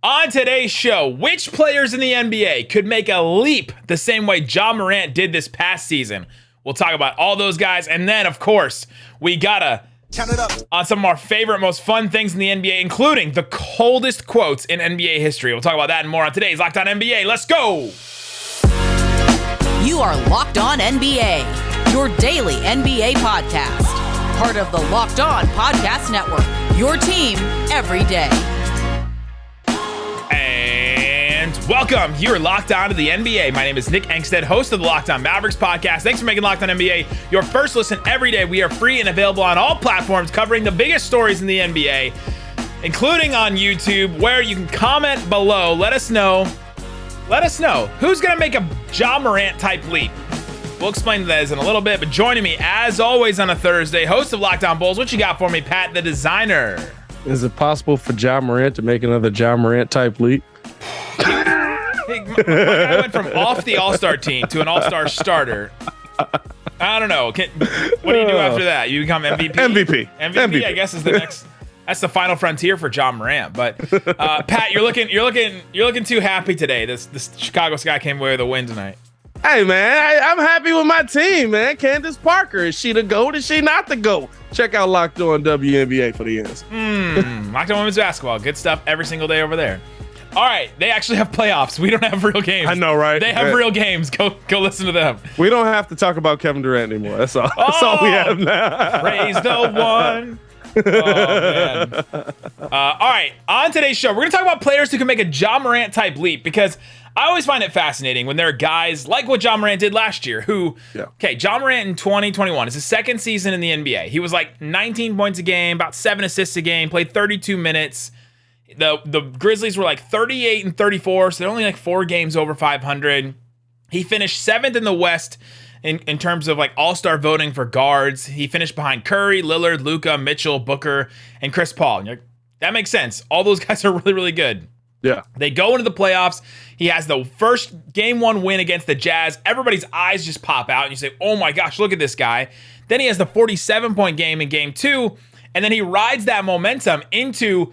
On today's show, which players in the NBA could make a leap the same way Ja Morant did this past season? We'll talk about all those guys. And then, of course, we gotta count it up on some of our favorite, most fun things in the NBA, including the coldest quotes in NBA history. We'll talk about that and more on today's Locked On NBA. Let's go! You are Locked On NBA, your daily NBA podcast. Part of the Locked On Podcast Network, your team every day. And welcome. You're locked on to the NBA. My name is Nick Angstadt, host of the Locked On Mavericks podcast. Thanks for making Locked On NBA your first listen every day. We are free and available on all platforms covering the biggest stories in the NBA, including on YouTube, where you can comment below. Let us know who's going to make a Ja Morant type leap. We'll explain that in a little bit, but joining me, as always, on a Thursday, host of Locked On Bulls. What you got for me, Pat the Designer? Is it possible for Ja Morant to make another Ja Morant type leap? Hey, my guy went from off the All-Star team to an All-Star starter. I don't know. What do you do after that? You become MVP? MVP, I guess, is the next. That's the final frontier for Ja Morant. But Pat, you're looking too happy today. This Chicago Sky came away with a win tonight. Hey, man, I'm happy with my team, man. Candace Parker, is she the GOAT? Is she not the GOAT? Check out Locked On WNBA for the answer. Locked On Women's Basketball. Good stuff every single day over there. All right, they actually have playoffs. We don't have real games. I know, right? They have real games. Go listen to them. We don't have to talk about Kevin Durant anymore. That's all. That's all we have now. Praise the one. Oh, man. All right, on today's show, we're going to talk about players who can make a Ja Morant type leap, because I always find it fascinating when there are guys like what Ja Morant did last year who, Ja Morant in 2021 is his second season in the NBA. He was like 19 points a game, about 7 assists a game, played 32 minutes. The Grizzlies were like 38 and 34, so they're only like 4 games over 500. He finished 7th in the West in terms of like all-star voting for guards. He finished behind Curry, Lillard, Luka, Mitchell, Booker, and Chris Paul. And you're like, that makes sense. All those guys are really, really good. Yeah. They go into the playoffs. He has the first game 1 win against the Jazz. Everybody's eyes just pop out and you say, oh my gosh, look at this guy. Then he has the 47-point game in game 2. And then he rides that momentum into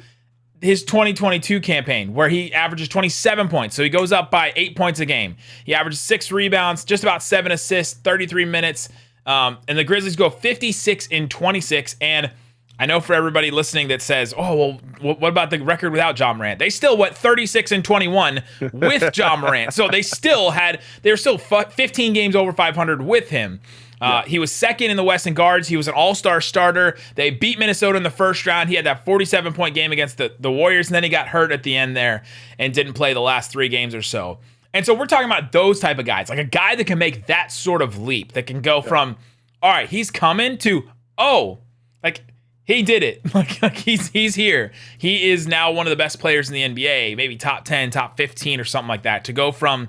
his 2022 campaign where he averages 27 points. So he goes up by 8 points a game. He averages 6 rebounds, just about 7 assists, 33 minutes. And the Grizzlies go 56 in 26. And I know for everybody listening that says, oh, well, what about the record without Ja Morant? They still went 36 and 21 with Ja Morant. So they were still 15 games over 500 with him. He was second in the West in guards. He was an all-star starter. They beat Minnesota in the first round. He had that 47-point game against the Warriors, and then he got hurt at the end there and didn't play the last 3 games or so. And so we're talking about those type of guys, like a guy that can make that sort of leap, that can go from, all right, he's coming to, oh, like, he did it. Like he's here. He is now one of the best players in the NBA, maybe top 10, top 15 or something like that, to go from,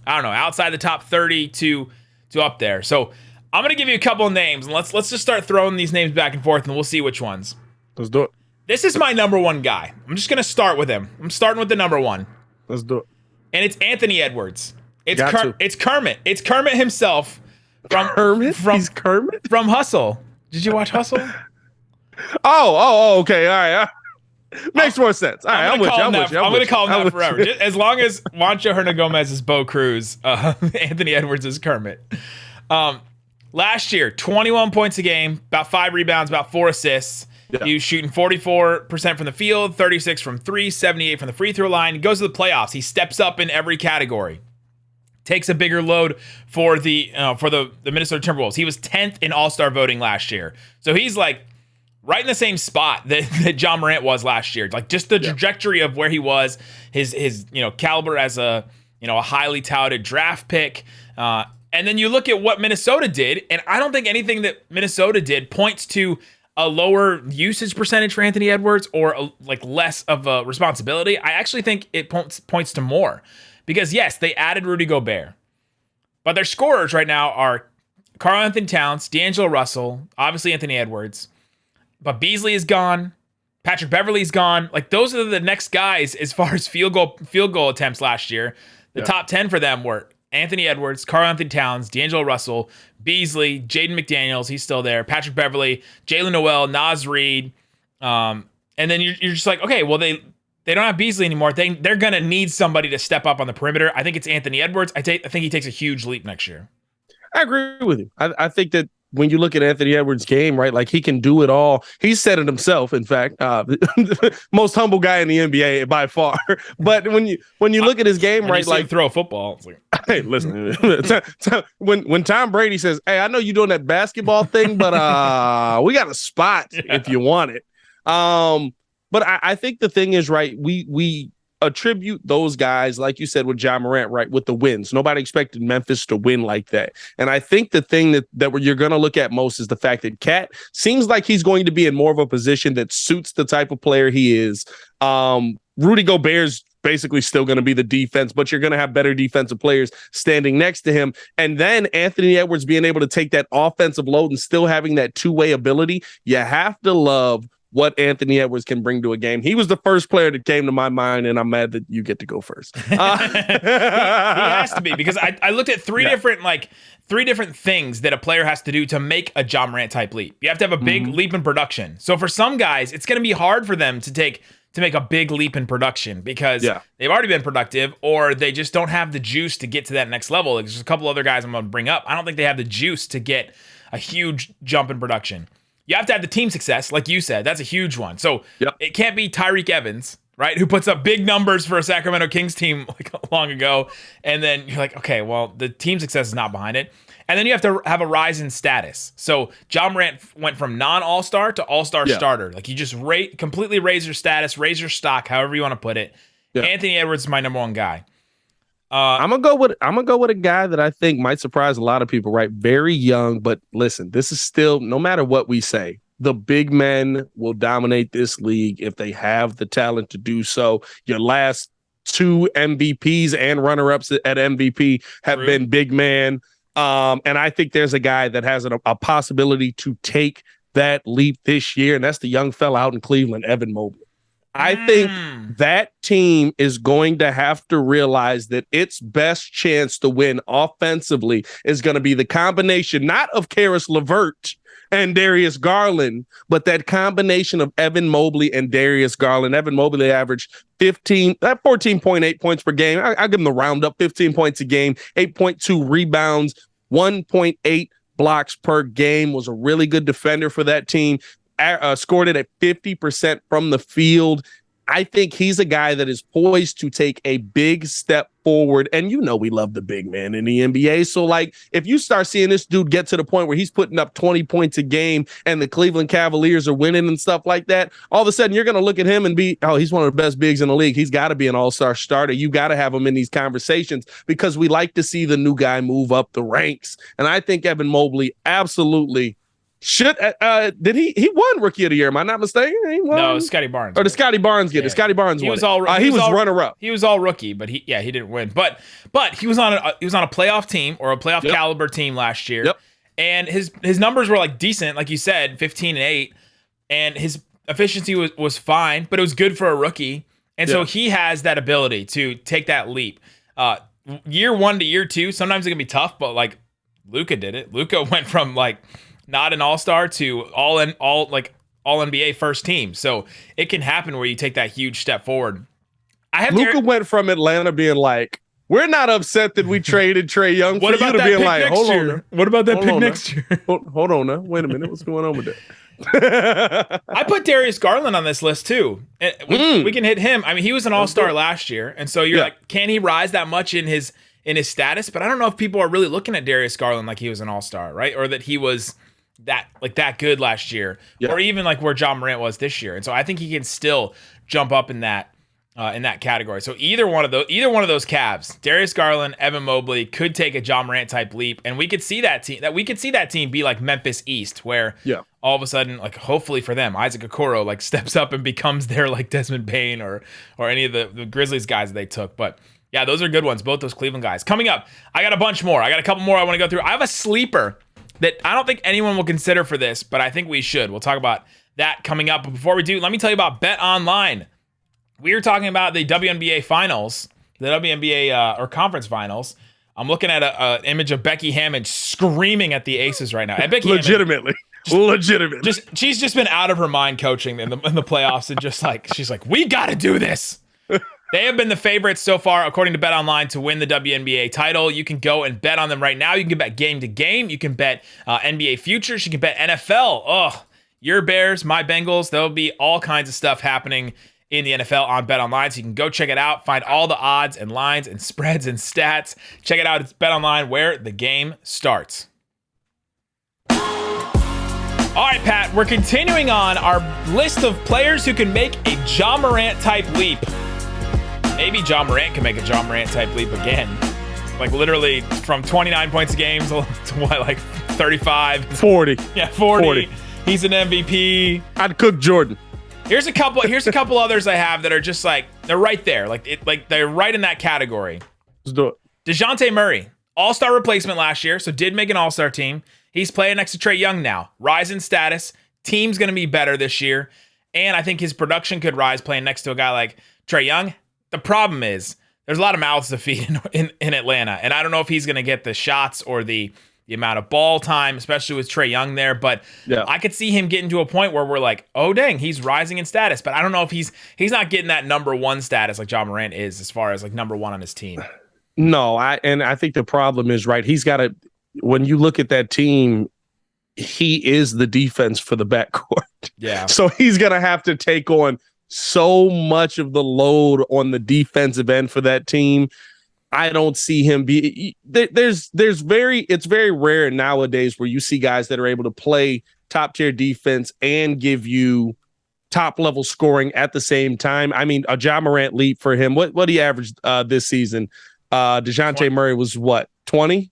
I don't know, outside the top 30 to up there. So I'm going to give you a couple of names, and let's just start throwing these names back and forth, and we'll see which ones. Let's do it. This is my number 1 guy. I'm just going to start with him. I'm starting with the number 1. Let's do it. And it's Anthony Edwards. It's Kermit. It's Kermit himself. He's Kermit? From Hustle. Did you watch Hustle? Okay. All right. Makes more sense. All right, I'm with you. I'm going to call him that forever. As long as Juancho Hernangomez is Bo Cruz, Anthony Edwards is Kermit. Last year, 21 points a game, about 5 rebounds, about 4 assists. Yeah. He was shooting 44% from the field, 36 from 3, 78 from the free throw line. He goes to the playoffs. He steps up in every category. Takes a bigger load for the Minnesota Timberwolves. He was 10th in All-Star voting last year. So he's like right in the same spot that Ja Morant was last year. Like just the trajectory of where he was, his caliber as a highly touted draft pick. And then you look at what Minnesota did, and I don't think anything that Minnesota did points to a lower usage percentage for Anthony Edwards or less of a responsibility. I actually think it points to more, because yes, they added Rudy Gobert, but their scorers right now are Karl-Anthony Towns, D'Angelo Russell, obviously Anthony Edwards, but Beasley is gone. Patrick Beverley's gone. Like, those are the next guys as far as field goal attempts last year. The top 10 for them were Anthony Edwards, Karl-Anthony Towns, D'Angelo Russell, Beasley, Jaden McDaniels, he's still there, Patrick Beverley, Jalen Noel, Naz Reid. And then you're just like, okay, well, They don't have Beasley anymore. They're going to need somebody to step up on the perimeter. I think it's Anthony Edwards. I think he takes a huge leap next year. I agree with you. I think that when you look at Anthony Edwards' game, right, like he can do it all. He said it himself, in fact, most humble guy in the NBA by far. But when you look at his game, right, like throw a football. It's like, hey, listen, when Tom Brady says, "Hey, I know you're doing that basketball thing, but we got a spot if you want it." But I think the thing is, right, we attribute those guys, like you said, with Ja Morant, right, with the wins. Nobody expected Memphis to win like that. And I think the thing that you're going to look at most is the fact that Cat seems like he's going to be in more of a position that suits the type of player he is. Rudy Gobert's basically still going to be the defense, but you're going to have better defensive players standing next to him. And then Anthony Edwards being able to take that offensive load and still having that two-way ability. You have to love what Anthony Edwards can bring to a game. He was the first player that came to my mind, and I'm mad that you get to go first. He has to be, because I looked at three different things that a player has to do to make a Ja Morant type leap. You have to have a big leap in production. So for some guys, it's going to be hard for them to make a big leap in production because they've already been productive, or they just don't have the juice to get to that next level. Like, there's a couple other guys I'm going to bring up. I don't think they have the juice to get a huge jump in production. You have to have the team success, like you said. That's a huge one. So it can't be Tyreke Evans, right, who puts up big numbers for a Sacramento Kings team like long ago, and then you're like, okay, well, the team success is not behind it. And then you have to have a rise in status. So Ja Morant went from non-all-star to all-star starter. Like, you just completely raise your status, raise your stock, however you want to put it. Yeah. Anthony Edwards is my number one guy. I'm gonna go with a guy that I think might surprise a lot of people, right? Very young, but listen, this is still, no matter what we say, the big men will dominate this league if they have the talent to do so. Your last two MVPs and runner-ups at MVP have been big men. And I think there's a guy that has a possibility to take that leap this year, and that's the young fella out in Cleveland, Evan Mobley. I think that team is going to have to realize that its best chance to win offensively is going to be the combination, not of Karis LeVert and Darius Garland, but that combination of Evan Mobley and Darius Garland. Evan Mobley averaged 14.8 points per game. I give him the round up, 15 points a game, 8.2 rebounds, 1.8 blocks per game, was a really good defender for that team. Scored it at 50% from the field. I think he's a guy that is poised to take a big step forward. And you know we love the big man in the NBA. So, like, if you start seeing this dude get to the point where he's putting up 20 points a game and the Cleveland Cavaliers are winning and stuff like that, all of a sudden you're going to look at him and be, oh, he's one of the best bigs in the league. He's got to be an all-star starter. You got to have him in these conversations because we like to see the new guy move up the ranks. And I think Evan Mobley absolutely should. Did he won Rookie of the Year? Am I not mistaken? He won? No, Scotty Barnes. Or did Scotty Barnes get it? Scotty Barnes won. He was runner-up. He was all rookie, but he didn't win. But he was on a playoff team, or a playoff caliber team last year. Yep. And his numbers were like decent, like you said, 15 and 8, and his efficiency was fine, but it was good for a rookie. And so he has that ability to take that leap. Year 1 to year 2, sometimes it can be tough, but like Luka did it. Luka went from like not an all-star to all NBA first team. So it can happen where you take that huge step forward. Luka went from Atlanta being like, we're not upset that we traded Trae Young for you to being like, hold on. What about that pick next year? Hold on now. Wait a minute. What's going on with that? I put Darius Garland on this list too. We can hit him. I mean, he was an all-star last year. And so you're like, can he rise that much in his status? But I don't know if people are really looking at Darius Garland like he was an all-star, right? Or that he was that good last year, or even like where Ja Morant was this year. And so I think he can still jump up in that category. So either one of those Cavs, Darius Garland, Evan Mobley, could take a Ja Morant type leap, and we could see that team be like Memphis East, where all of a sudden, like, hopefully for them, Isaac Okoro like steps up and becomes their like Desmond Bane or any of the Grizzlies guys that they took. But yeah, those are good ones, both those Cleveland guys. Coming up, I got a bunch more. I got a couple more I want to go through. I have a sleeper that I don't think anyone will consider for this, but I think we should. We'll talk about that coming up. But before we do, let me tell you about BetOnline. We are talking about the WNBA finals, the WNBA or conference finals. I'm looking at an image of Becky Hammond screaming at the Aces right now. And Becky legitimately. legitimate. She's just been out of her mind coaching in the playoffs, and just like she's like, we got to do this. They have been the favorites so far, according to BetOnline, to win the WNBA title. You can go and bet on them right now. You can bet game to game. You can bet NBA futures. You can bet NFL. Oh, your Bears, my Bengals. There'll be all kinds of stuff happening in the NFL on BetOnline. So you can go check it out. Find all the odds and lines and spreads and stats. Check it out. It's BetOnline, where the game starts. All right, Pat, we're continuing on our list of players who can make a Ja Morant type leap. Maybe Ja Morant can make a Ja Morant type leap again. Like literally from 29 points a game to what, like 35? 40. Yeah, 40. He's an MVP. I'd cook Jordan. Here's a couple others I have that are just like, they're right there. Like they're right in that category. Let's do it. DeJounte Murray, all-star replacement last year, so did make an all-star team. He's playing next to Trae Young now. Rise in status. Team's going to be better this year. And I think his production could rise playing next to a guy like Trae Young. The problem is there's a lot of mouths to feed in Atlanta. And I don't know if he's going to get the shots or the amount of ball time, especially with Trae Young there. But yeah, I could see him getting to a point where we're like, oh, dang, he's rising in status. But I don't know if he's not getting that number one status like Ja Morant is, as far as like number one on his team. No, I think the problem is, right, he's got to, when you look at that team, he is the defense for the backcourt. Yeah. So he's going to have to take on so much of the load on the defensive end for that team. I don't see him be it's very rare nowadays where you see guys that are able to play top tier defense and give you top level scoring at the same time. I mean, a Ja Morant leap for him. What he averaged this season? DeJounte Murray was what, 20?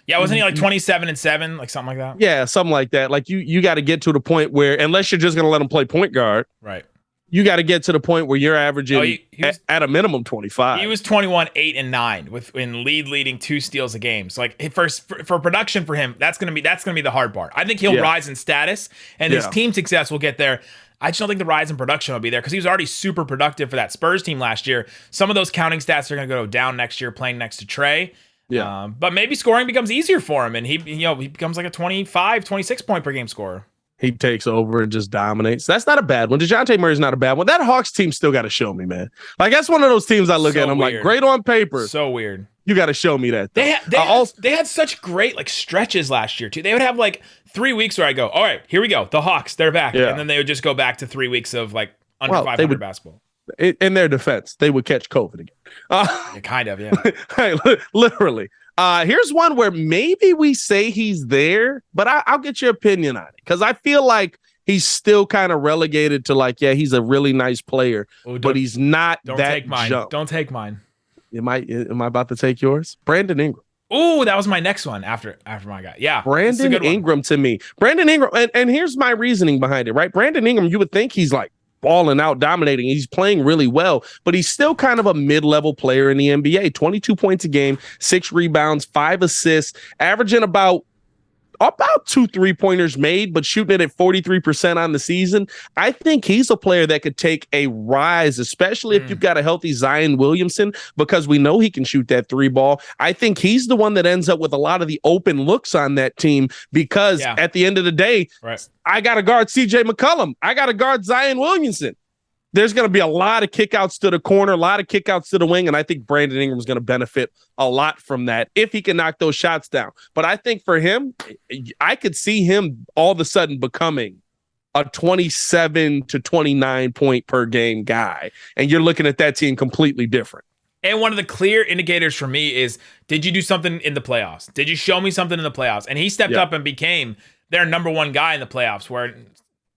Yeah, wasn't he like 27 and 7, like something like that? Yeah, something like that. Like you got to get to the point where, unless you're just going to let him play point guard, right? You got to get to the point where you're averaging at a minimum 25. He was 21, 8 and 9 in leading 2 steals a game. So like for production for him, that's gonna be the hard part. I think he'll rise in status, and his team success will get there. I just don't think the rise in production will be there because he was already super productive for that Spurs team last year. Some of those counting stats are going to go down next year playing next to Trae. Yeah. But maybe scoring becomes easier for him, and he becomes like a 25, 26 point per game scorer. He takes over and just dominates. That's not a bad one. DeJounte Murray's not a bad one. That Hawks team still got to show me, man. Like, that's one of those teams I look at. I'm like, great on paper. So weird. You got to show me that. They had such great like stretches last year too. They would have like 3 weeks where I go, all right, here we go. The Hawks, they're back. Yeah. And then they would just go back to 3 weeks of like under 500 basketball. In their defense, they would catch COVID again. Yeah, kind of, yeah. Literally. Here's one where maybe we say he's there, but I'll get your opinion on it because I feel like he's still kind of relegated to like, yeah, he's a really nice player, but he's not that take mine. jump. Don't take mine. Am I about to take yours? Brandon Ingram. Ooh, that was my next one after my guy. Yeah. Brandon Ingram to me. Brandon Ingram, and here's my reasoning behind it, right? Brandon Ingram, you would think he's like balling out, dominating. He's playing really well, but he's still kind of a mid-level player in the NBA. 22 points a game, 6 rebounds, 5 assists, averaging about 2 3-pointers made, but shooting it at 43% on the season. I think he's a player that could take a rise, especially if you've got a healthy Zion Williamson, because we know he can shoot that 3 ball. I think he's the one that ends up with a lot of the open looks on that team because at the end of the day, I got to guard CJ McCollum. I got to guard Zion Williamson. There's going to be a lot of kickouts to the corner, a lot of kickouts to the wing, and I think Brandon Ingram is going to benefit a lot from that if he can knock those shots down. But I think for him, I could see him all of a sudden becoming a 27 to 29 point per game guy, and you're looking at that team completely different. And one of the clear indicators for me is, did you do something in the playoffs? Did you show me something in the playoffs? And he stepped up and became their number one guy in the playoffs, where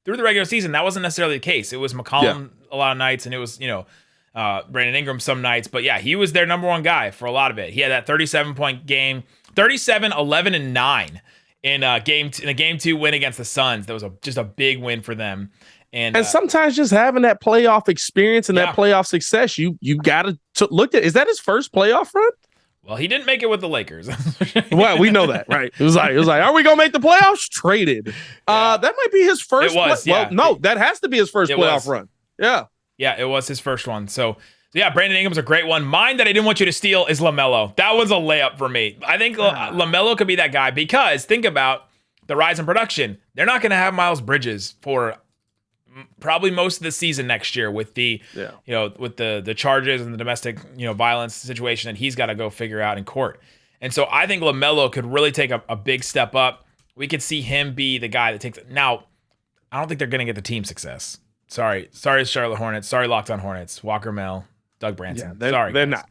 through the regular season, that wasn't necessarily the case. It was McCollum a lot of nights, and it was, Brandon Ingram some nights. But yeah, he was their number one guy for a lot of it. He had that 37-point game, 37, 11, and 9 in a game 2 win against the Suns. That was just a big win for them. And sometimes just having that playoff experience and that playoff success, you got to look at. Is that his first playoff run? Well, he didn't make it with the Lakers. Well, we know that, right? It was like, are we gonna make the playoffs? Traded. That might be his first. It was. Well, no, that has to be his first playoff run. Yeah. Yeah, it was his first one. So yeah, Brandon Ingram's a great one. Mine that I didn't want you to steal is LaMelo. That was a layup for me. I think LaMelo could be that guy because think about the rise in production. They're not going to have Miles Bridges for probably most of the season next year with the with the charges and the domestic violence situation that he's got to go figure out in court. And so I think LaMelo could really take a big step up. We could see him be the guy that takes it. Now, I don't think they're going to get the team success. Sorry, Charlotte Hornets. Sorry, Locked On Hornets. Walker Mel, Doug Branson. They're not.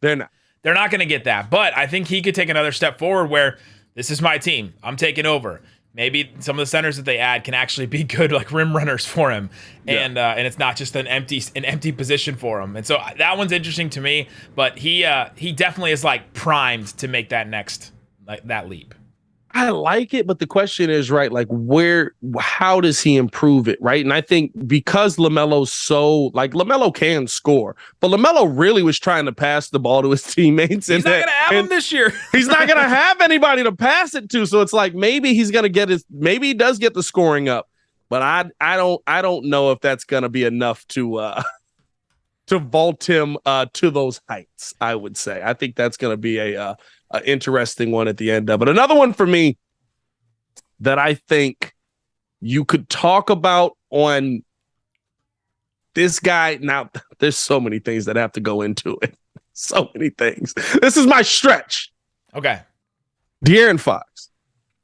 They're not going to get that. But I think he could take another step forward where this is my team. I'm taking over. Maybe some of the centers that they add can actually be good like rim runners for him, and it's not just an empty position for him. And so that one's interesting to me. But he definitely is like primed to make that next that leap. I like it, but the question is, right, like how does he improve it, right? And I think because LaMelo's LaMelo can score, but LaMelo really was trying to pass the ball to his teammates. He's not going to have him this year. He's not going to have anybody to pass it to. So it's like maybe he's going to maybe he does get the scoring up, but I don't know if that's going to be enough to vault him to those heights, I would say. I think that's going to be a interesting one at the end of it. Another one for me that I think you could talk about on this guy. Now, there's so many things that have to go into it. So many things. This is my stretch. Okay. De'Aaron Fox.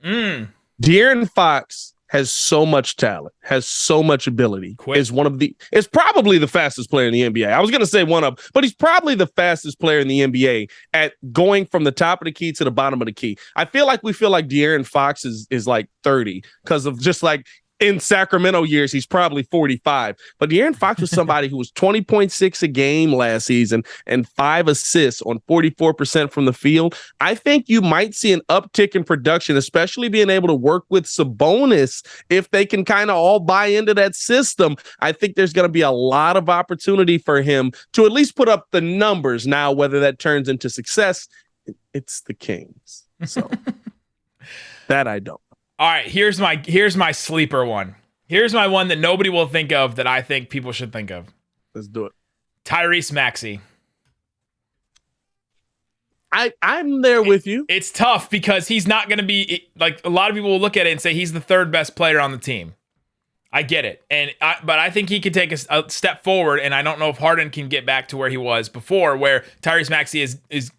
De'Aaron Fox has so much talent, has so much ability. Is probably the fastest player in the NBA. I was going to say but he's probably the fastest player in the NBA at going from the top of the key to the bottom of the key. I feel like De'Aaron Fox is like 30 because of just like in Sacramento years, he's probably 45. But De'Aaron Fox was somebody who was 20.6 a game last season and 5 assists on 44% from the field. I think you might see an uptick in production, especially being able to work with Sabonis if they can kind of all buy into that system. I think there's going to be a lot of opportunity for him to at least put up the numbers. Now, whether that turns into success, it's the Kings. So that I don't. All right, here's my sleeper one. Here's my one that nobody will think of that I think people should think of. Let's do it. Tyrese Maxey. I'm there with you. It's tough because he's not going to be like a lot of people will look at it and say he's the third best player on the team. I get it, but I think he could take a step forward, and I don't know if Harden can get back to where he was before, where Tyrese Maxey is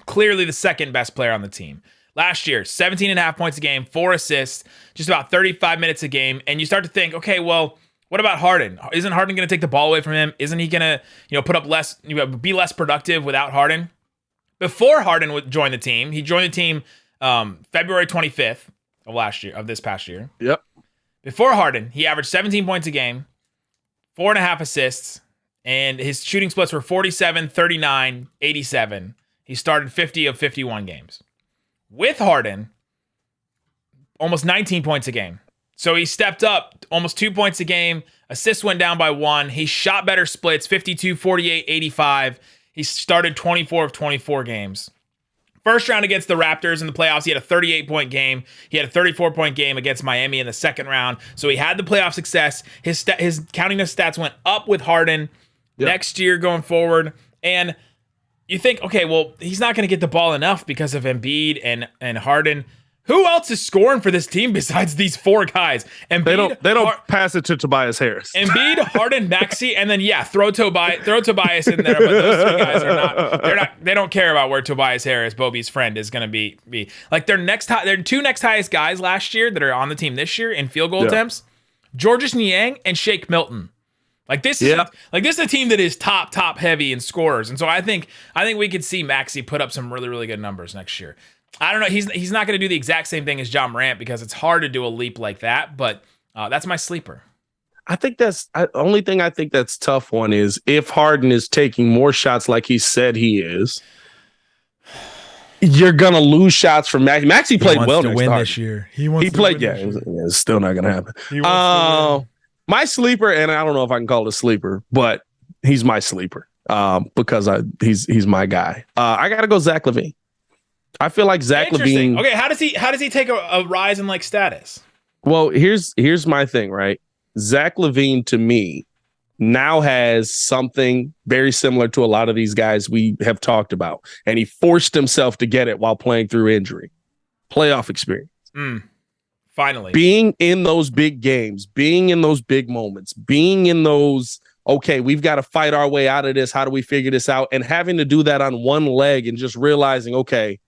clearly the second best player on the team. Last year, 17.5 points a game, 4 assists, just about 35 minutes a game. And you start to think, okay, well, what about Harden? Isn't Harden going to take the ball away from him? Isn't he going to put up be less productive without Harden? Before Harden would join the team, he joined the team February 25th of this past year. Yep. Before Harden, he averaged 17 points a game, 4.5 assists, and his shooting splits were 47, 39, 87. He started 50 of 51 games. With Harden, almost 19 points a game. So he stepped up almost 2 points a game. Assists went down by 1. He shot better splits, 52, 48, 85. He started 24 of 24 games. First round against the Raptors in the playoffs, he had a 38-point game. He had a 34-point game against Miami in the second round. So he had the playoff success. His counting of stats went up with Harden next year going forward. And you think, okay, well, he's not going to get the ball enough because of Embiid and Harden. Who else is scoring for this team besides these 4 guys? Embiid, they don't pass it to Tobias Harris. Embiid, Harden, Maxey, and then throw Tobias in there. But those 3 guys are not. They don't care about where Tobias Harris, Bobby's friend, is going to be. Like their 2 next highest guys last year that are on the team this year in field goal attempts, Georges Niang and Shake Milton. Like this is a team that is top heavy in scorers, and so I think we could see Maxey put up some really, really good numbers next year. I don't know. He's not going to do the exact same thing as Ja Morant because it's hard to do a leap like that. But that's my sleeper. I think only thing I think that's tough one is if Harden is taking more shots like he said he is. You're gonna lose shots from Maxey. Maxey played well to win this year. He played. It's still not gonna happen. My sleeper, and I don't know if I can call it a sleeper, but he's my sleeper because he's my guy. I gotta go Zach LaVine. I feel like Zach LaVine. Okay, how does he take a rise in like status? Well, here's my thing, right? Zach LaVine to me now has something very similar to a lot of these guys we have talked about, and he forced himself to get it while playing through injury. Playoff experience. Finally. Being in those big games, being in those big moments, being in those, okay, we've got to fight our way out of this. How do we figure this out? And having to do that on one leg and just realizing, okay,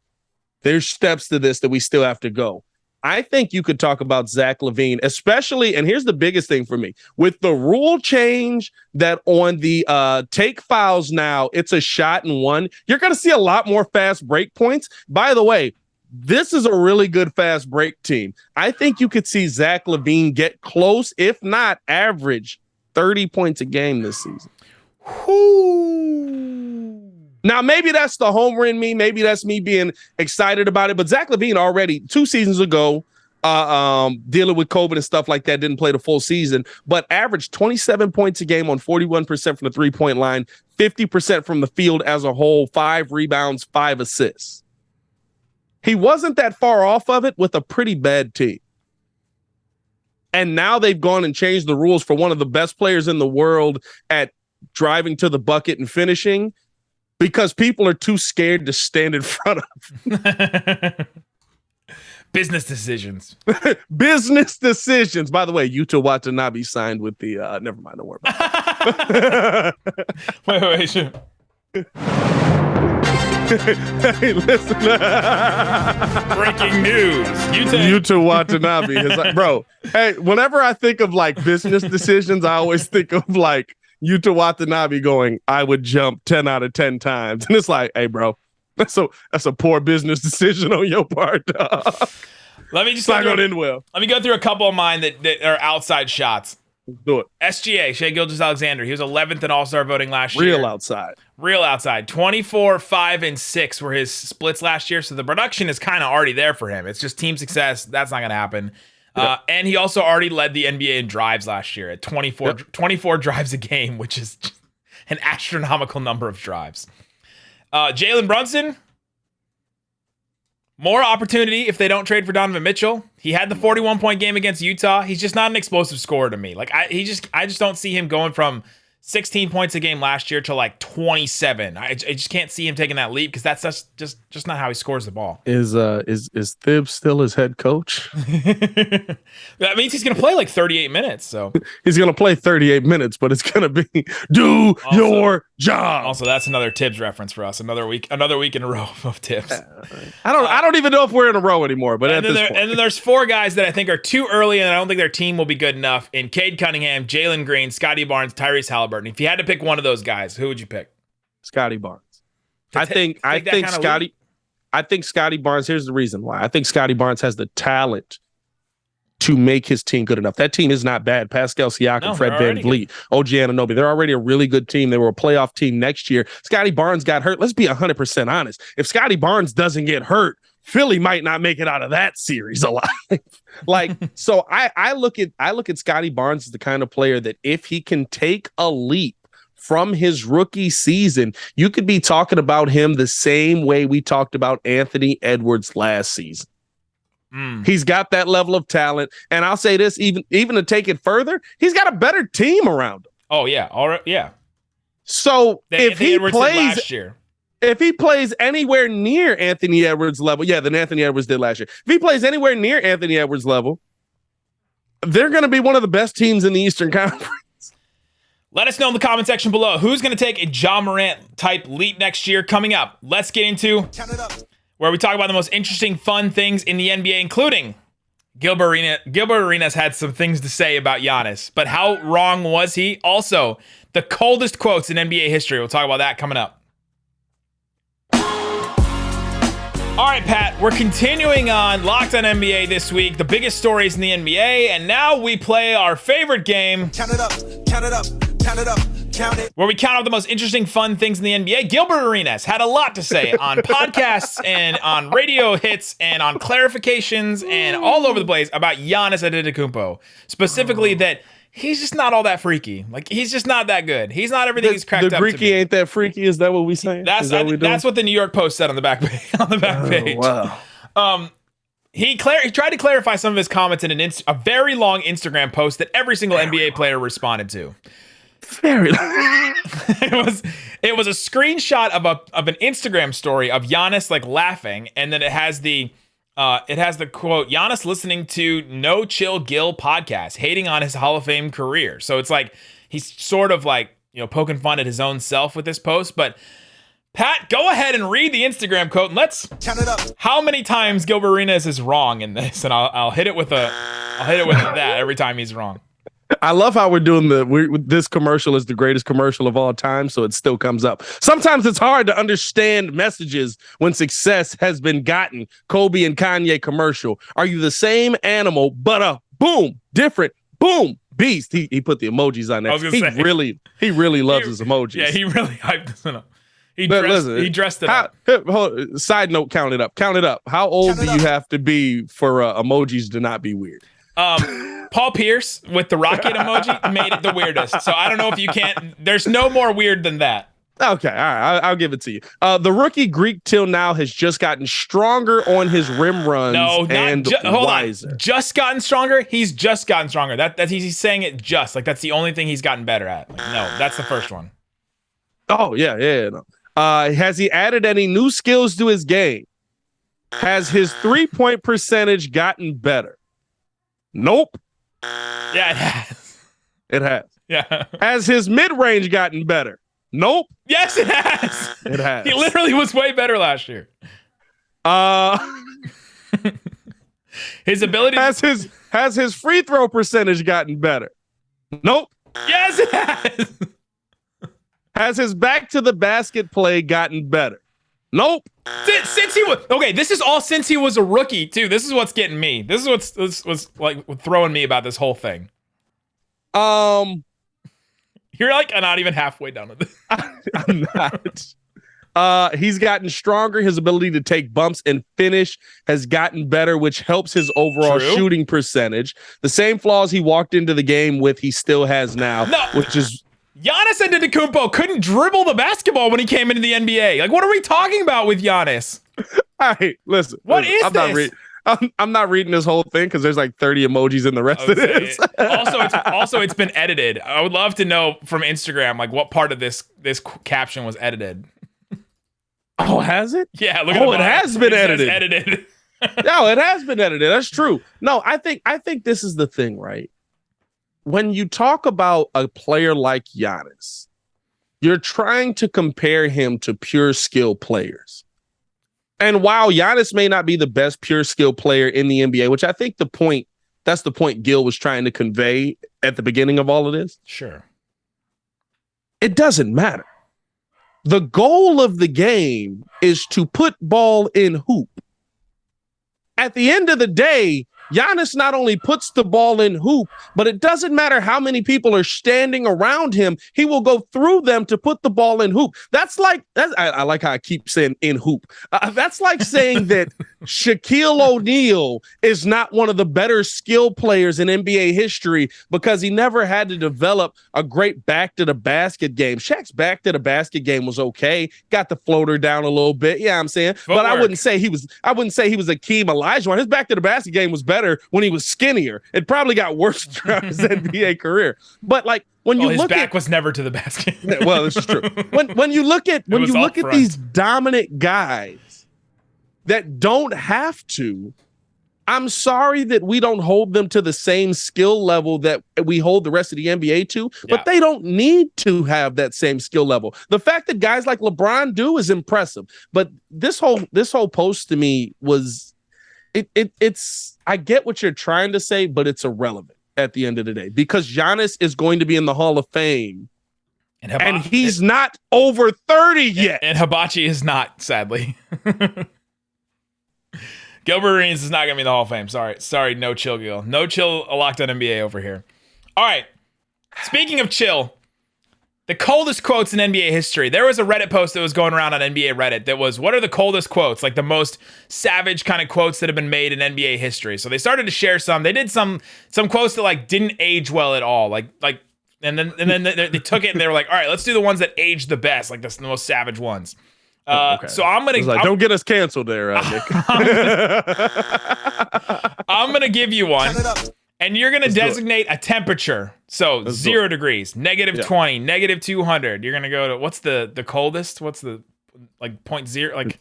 there's steps to this that we still have to go. I think you could talk about Zach LaVine, especially, and here's the biggest thing for me, with the rule change that on the take fouls now, it's a shot and one. You're going to see a lot more fast break points. By the way, this is a really good fast break team. I think you could see Zach LaVine get close, if not average, 30 points a game this season. Now, maybe that's the homer in me. Maybe that's me being excited about it. But Zach LaVine already 2 seasons ago, dealing with COVID and stuff like that, didn't play the full season, but averaged 27 points a game on 41% from the three-point line, 50% from the field as a whole, 5 rebounds, 5 assists. He wasn't that far off of it with a pretty bad team. And now they've gone and changed the rules for one of the best players in the world at driving to the bucket and finishing, because people are too scared to stand in front of. Business decisions. Business decisions. By the way, Yuta Watanabe signed with the never mind, don't worry about it. wait. Hey, listen. Breaking news. Yuta Watanabe is like, bro. Hey, whenever I think of like business decisions, I always think of like Yuta Watanabe going, I would jump 10 out of 10 times. And it's like, hey, bro, that's a poor business decision on your part, dog. Let me just not going to end well. Let me go through a couple of mine that are outside shots. Do it. SGA, Shai Gilgeous-Alexander. He was 11th in All-Star voting last year. Real outside. 24, 5, and 6 were his splits last year. So the production is kind of already there for him. It's just team success. That's not going to happen. Yep. And he also already led the NBA in drives last year at 24 drives a game, which is an astronomical number of drives. Jalen Brunson, more opportunity if they don't trade for Donovan Mitchell. He had the 41-point game against Utah. He's just not an explosive scorer to me. Like I just don't see him going from 16 points a game last year to like 27. I just can't see him taking that leap because that's just not how he scores the ball. Is Thibs still his head coach? That means he's going to play like 38 minutes. So he's going to play 38 minutes, but it's going to be your job. Also, that's another Tibbs reference for us. Another week in a row of Tibbs. I don't even know if we're in a row anymore. But at this point, and then there's 4 guys that I think are too early, and I don't think their team will be good enough. In Cade Cunningham, Jalen Green, Scotty Barnes, Tyrese Halliburton. If you had to pick one of those guys, who would you pick? Scotty Barnes. I think Scotty Barnes. Here's the reason why. I think Scotty Barnes has the talent to make his team good enough. That team is not bad. Pascal Siakam, Fred VanVleet, OG Anunoby. They're already a really good team. They were a playoff team next year. Scotty Barnes got hurt. Let's be 100% honest. If Scotty Barnes doesn't get hurt, Philly might not make it out of that series alive. So I look at Scotty Barnes as the kind of player that if he can take a leap from his rookie season, you could be talking about him the same way we talked about Anthony Edwards last season. He's got that level of talent. And I'll say this, even to take it further, he's got a better team around him. Oh, yeah. All right. Yeah. So if he Edwards plays last year. If he plays anywhere near Anthony Edwards' level, than Anthony Edwards did last year. If he plays anywhere near Anthony Edwards' level, they're going to be one of the best teams in the Eastern Conference. Let us know in the comment section below who's going to take a Ja Morant type leap next year. Coming up, let's get into where we talk about the most interesting, fun things in the NBA, including Gilbert Arena. Gilbert Arenas had some things to say about Giannis, but how wrong was he? Also, the coldest quotes in NBA history. We'll talk about that coming up. All right, Pat, we're continuing on Locked on NBA this week, the biggest stories in the NBA, and now we play our favorite game. Count it up, count it up, count it up, count it. Where we count up the most interesting, fun things in the NBA. Gilbert Arenas had a lot to say on podcasts and on radio hits and on clarifications and all over the place about Giannis Antetokounmpo. Specifically that he's just not all that freaky. Like, he's just not that good. He's not everything he's cracked up to be. The Greeky ain't that freaky? Is that what we saying? That's what the New York Post said on the back page. Wow. He tried to clarify some of his comments in a very long Instagram post that every single NBA player responded to. Very long. It was a screenshot of an Instagram story of Giannis like laughing, and then it has the It has the quote, Giannis listening to No Chill Gil podcast, hating on his Hall of Fame career. So it's like he's sort of like, poking fun at his own self with this post. But Pat, go ahead and read the Instagram quote and let's Count it up. how many times Gilbert Arenas is wrong in this, and I'll hit it with that every time he's wrong. I love how we're doing this commercial is the greatest commercial of all time, so it still comes up. Sometimes it's hard to understand messages when success has been gotten. Kobe and Kanye commercial. Are you the same animal, but a boom, different, boom, beast? He put the emojis on there. He really loves his emojis. Yeah, he really hyped this one up. He dressed it up. Side note, count it up. Count it up. How old do you have to be for emojis to not be weird? Paul Pierce with the rocket emoji made it the weirdest. So I don't know if you can't. There's no more weird than that. Okay, all right, I'll give it to you. The rookie Greek till now has just gotten stronger on his rim runs. No, and hold wiser. on. Just gotten stronger. He's just gotten stronger. That he's saying it just like that's the only thing he's gotten better at. Like, no, that's the first one. Oh yeah. No. Has he added any new skills to his game? Has his 3-point percentage gotten better? Nope. Yeah, it has. It has. Yeah. Has his mid-range gotten better? Nope. Yes, it has. It has. He literally was way better last year. His ability has his free throw percentage gotten better? Nope. Yes, it has. Has his back to the basket play gotten better? Nope. Since he was okay, this is all since he was a rookie too. This is what's getting me. This is what's like throwing me about this whole thing. You're like not even halfway done with this. I'm not. He's gotten stronger. His ability to take bumps and finish has gotten better, which helps his overall shooting percentage. The same flaws he walked into the game with, he still has now, which is. Giannis Antetokounmpo couldn't dribble the basketball when he came into the NBA. Like, what are we talking about with Giannis? All right, listen. What is this? I'm not reading this whole thing because there's like 30 emojis in the rest of this. Also, it's been edited. I would love to know from Instagram, like, what part of this caption was edited. Oh, has it? Yeah, look at it. It has been edited. Edited. No, it has been edited. That's true. No, I think this is the thing, right? When you talk about a player like Giannis, you're trying to compare him to pure skill players. And while Giannis may not be the best pure skill player in the NBA, which I think that's the point Gil was trying to convey at the beginning of all of this. Sure. It doesn't matter. The goal of the game is to put ball in hoop. At the end of the day, Giannis not only puts the ball in hoop, but it doesn't matter how many people are standing around him. He will go through them to put the ball in hoop. I like how I keep saying in hoop. That's like saying that Shaquille O'Neal is not one of the better skill players in NBA history because he never had to develop a great back to the basket game. Shaq's back to the basket game was okay. Got the floater down a little bit. Yeah, I'm saying, but I wouldn't say he was Akeem Olajuwon. His back to the basket game was better when he was skinnier. It probably got worse throughout his NBA career. But like when you look his back was never to the basket. Well, this is true. When you look at these dominant guys that don't have to, I'm sorry that we don't hold them to the same skill level that we hold the rest of the NBA to, but they don't need to have that same skill level. The fact that guys like LeBron do is impressive. But this whole post to me was it's I get what you're trying to say, but it's irrelevant at the end of the day because Giannis is going to be in the Hall of Fame and he's not over 30 yet. And Hibachi is not, sadly. Gilbert Arenas is not going to be in the Hall of Fame. Sorry, no chill, Gil. No chill, a locked on NBA over here. All right. Speaking of chill, the coldest quotes in NBA history. There was a Reddit post that was going around on NBA Reddit that was, what are the coldest quotes? Like the most savage kind of quotes that have been made in NBA history. So they started to share some. They did some quotes that like didn't age well at all. And then they took it and they were like, all right, let's do the ones that aged the best, like the most savage ones. Okay. So I'm gonna don't get us canceled there, Nick. I'm gonna give you one. And you're going to designate a temperature. So 0 degrees, -20, -200. You're going to go to, what's the coldest? What's the, like, 0.0? Like,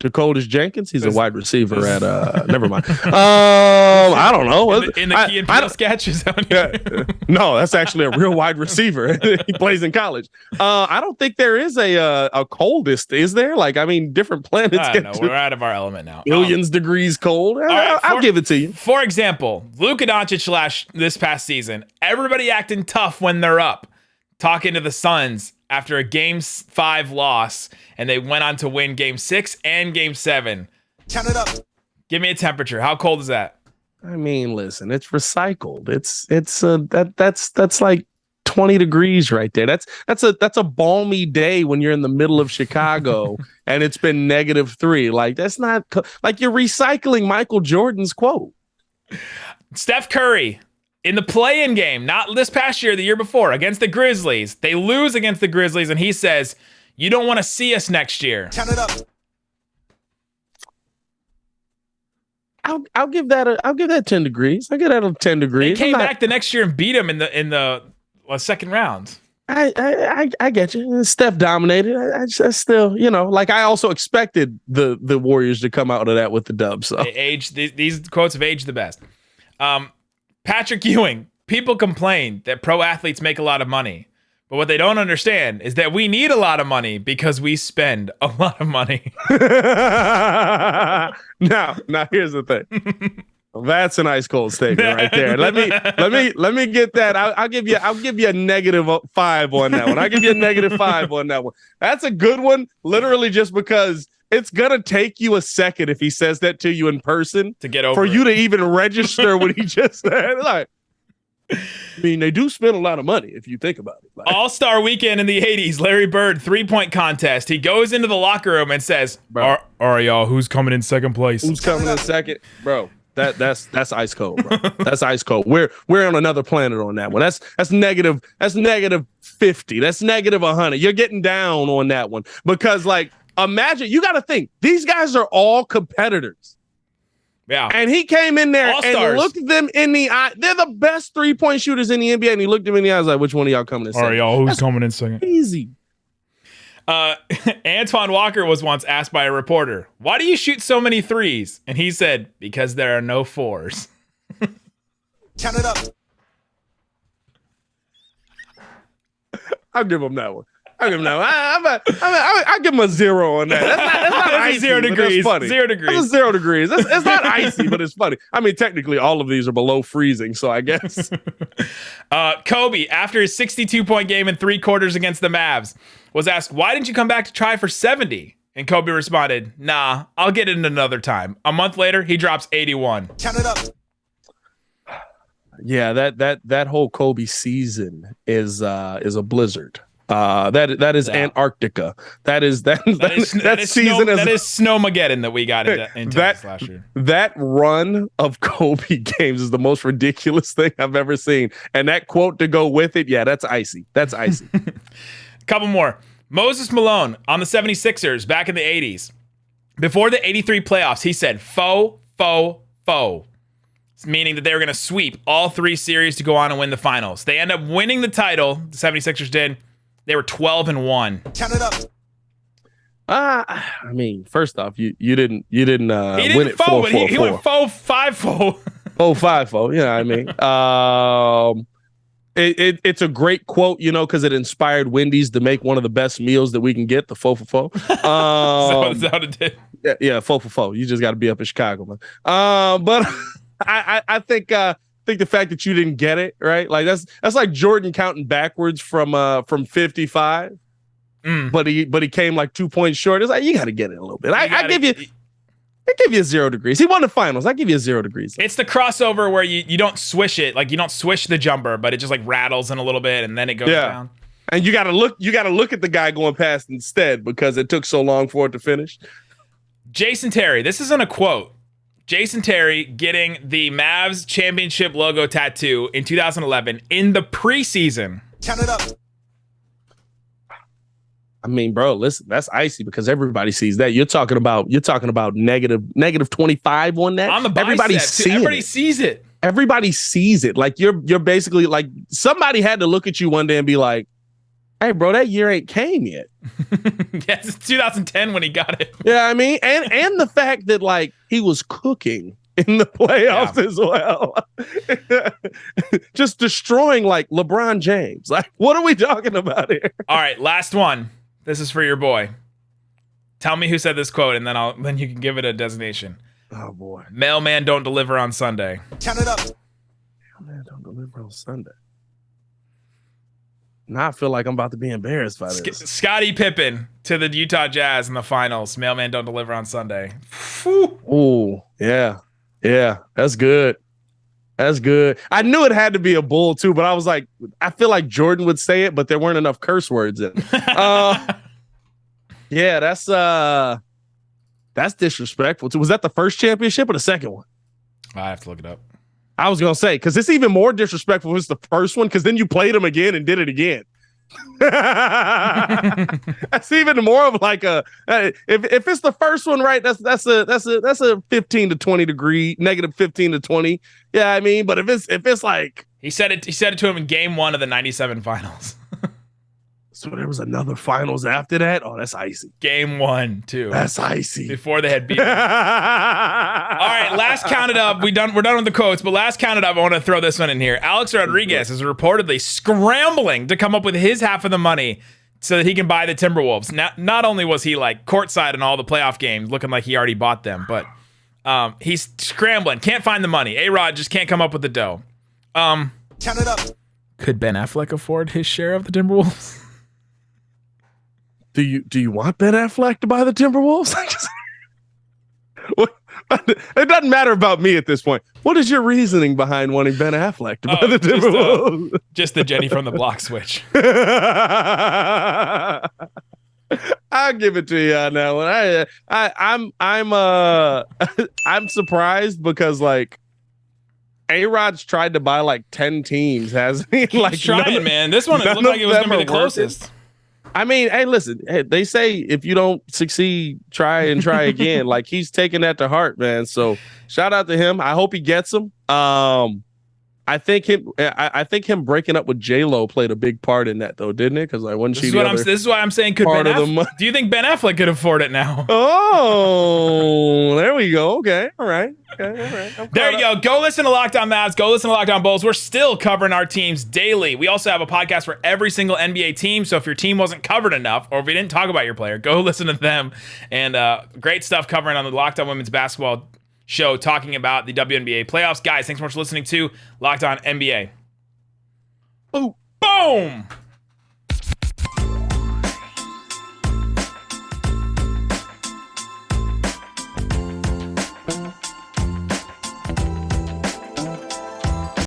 To Coldest Jenkins, he's a wide receiver at never mind. I don't know. In the Key and Peele sketch, is that what no, that's actually a real wide receiver. He plays in college. I don't think there is a coldest, is there? Like, I mean, different planets. I don't know. We're out of our element now. Billions degrees cold. I'll give it to you. For example, Luka Doncic this past season, everybody acting tough when they're up, talking to the Suns after a Game 5 loss, and they went on to win Game 6 and Game 7. Count it up. Give me a temperature. How cold is that? I mean, listen, it's recycled. That's like 20 degrees right there. That's a balmy day when you're in the middle of Chicago and it's been -3. Like, that's not like you're recycling Michael Jordan's quote. Steph Curry. In the play-in game, not this past year, the year before, against the Grizzlies, they lose against the Grizzlies, and he says, "You don't want to see us next year." Count it up. I'll give that 10 degrees. I'll give that a 10 degrees. They came back the next year and beat him in the second round. I get you. Steph dominated. I still, like I also expected the Warriors to come out of that with the dub. So these quotes have aged the best. Patrick Ewing, people complain that pro athletes make a lot of money, but what they don't understand is that we need a lot of money because we spend a lot of money. Now here's the thing. That's an ice cold statement right there. Let me get that. I'll give you a -5 on that one. I'll give you a -5 on that one. That's a good one, literally just because it's gonna take you a second if he says that to you in person to get over for it. you to even register what he just said. Like, I mean, they do spend a lot of money if you think about it. Like, All-Star Weekend in the 80s, Larry Bird 3-point contest. He goes into the locker room and says, "All right, y'all, who's coming in second place? Who's coming in second, bro?" That's ice cold, bro. That's ice cold. We're on another planet on that one. That's negative. That's -50. That's -100. You're getting down on that one because, like, imagine, you got to think these guys are all competitors. Yeah. And he came in there All-stars. and looked them in the eye. They're the best 3-point shooters in the NBA. And he looked them in the eyes like, which one of y'all coming in second? All right, y'all, who's coming in second? Easy. Antoine Walker was once asked by a reporter, "Why do you shoot so many threes?" And he said, "Because there are no fours." Count it up. I'll give him that one. I'll give him that one. I'll give him a 0 on that. That's not icy, 0 degrees. That's funny. 0 degrees. That's 0 degrees. It's not icy, but it's funny. I mean, technically, all of these are below freezing, so I guess. Kobe, after his 62-point game in 3 quarters against the Mavs, was asked, "Why didn't you come back to try for 70?" And Kobe responded, "Nah, I'll get it another time." A month later, he drops 81. Count it up. Yeah, that whole Kobe season is a blizzard. That is Antarctica. That season is Snowmageddon that we got into last year. That run of Kobe games is the most ridiculous thing I've ever seen. And that quote to go with it, yeah, that's icy. That's icy. Couple more. Moses Malone on the 76ers back in the 80s. Before the 83 playoffs, he said, "Foe, foe, foe." Meaning that they were going to sweep all 3 series to go on and win the finals. They end up winning the title. The 76ers did. They were 12-1. Count it up. I mean, first off, you didn't win it 4-4-4. He went 4-5-4. 4-5-4. Yeah, I mean, it's a great quote, because it inspired Wendy's to make one of the best meals that we can get, the 4-for-4. That's what it did. Yeah, 4-for-4. You just got to be up in Chicago, man. But I think the fact that you didn't get it right, like that's like Jordan counting backwards from 55, but he came like 2 points short. It's like you got to get it a little bit. I give you 0 degrees. He won the finals. I give you 0 degrees. It's the crossover where you don't swish it, like you don't swish the jumper, but it just like rattles in a little bit and then it goes down. And you got to look at the guy going past instead because it took so long for it to finish. Jason Terry, this isn't a quote. Jason Terry getting the Mavs championship logo tattoo in 2011 in the preseason. Count it up. I mean, bro, listen, that's icy because everybody sees that. You're talking about negative 25 on that. On the bicep, everybody sees it. Everybody sees it. Like you're basically like somebody had to look at you one day and be like, Hey, bro, that year ain't came yet. Yes, it's 2010 when he got it. Yeah, I mean, and the fact that like he was cooking in the playoffs as well. Just destroying like LeBron James. Like, what are we talking about here? All right, last one. This is for your boy. Tell me who said this quote, and then you can give it a designation. Oh boy. Mailman don't deliver on Sunday. Count it up. Mailman don't deliver on Sunday. Now I feel like I'm about to be embarrassed by this. Scottie Pippen to the Utah Jazz in the finals. Mailman don't deliver on Sunday. Oh, yeah. Yeah, that's good. That's good. I knew it had to be a bull too, but I was like, I feel like Jordan would say it, but there weren't enough curse words in it. Yeah, that's disrespectful too. Was that the first championship or the second one? I have to look it up. I was gonna say, because it's even more disrespectful if it's the first one, because then you played them again and did it again. That's even more of like a if it's the first one, right? That's a 15 to 20 degree negative 15 to 20. Yeah, I mean, but if it's like he said it to him in game 1 of the 97 finals. So there was another finals after that. Oh, that's icy. Game 1 too. That's icy. Before they had beat him. All right, last counted up. We're done with the quotes, but last counted up, I want to throw this one in here. Alex Rodriguez is reportedly scrambling to come up with his half of the money so that he can buy the Timberwolves. Not only was he like courtside in all the playoff games, looking like he already bought them, but he's scrambling. Can't find the money. A-Rod just can't come up with the dough. Count it up. Could Ben Affleck afford his share of the Timberwolves? Do you want Ben Affleck to buy the Timberwolves? It doesn't matter about me at this point. What is your reasoning behind wanting Ben Affleck to buy the Timberwolves? Just the Jenny from the Block switch. I'll give it to you on that one. I'm surprised because like A-Rod's tried to buy like 10 teams, hasn't he? Like trying, man. This one looked like it was gonna be the closest. I mean, hey, listen, they say if you don't succeed, try and try again. Like he's taking that to heart, man. So shout out to him. I hope he gets them. I think him breaking up with J-Lo played a big part in that, though, didn't it? Because like wasn't she this is why I'm saying could Ben Affleck. Do you think Ben Affleck could afford it now? Oh, there we go. Okay, all right. Okay, all right. There you go. Go listen to Locked On Mavs. Go listen to Locked On Bulls. We're still covering our teams daily. We also have a podcast for every single NBA team. So if your team wasn't covered enough, or if we didn't talk about your player, go listen to them. And great stuff covering on the Locked On Women's Basketball show talking about the WNBA playoffs. Guys, thanks so much for listening to Locked On NBA. Boom. Boom!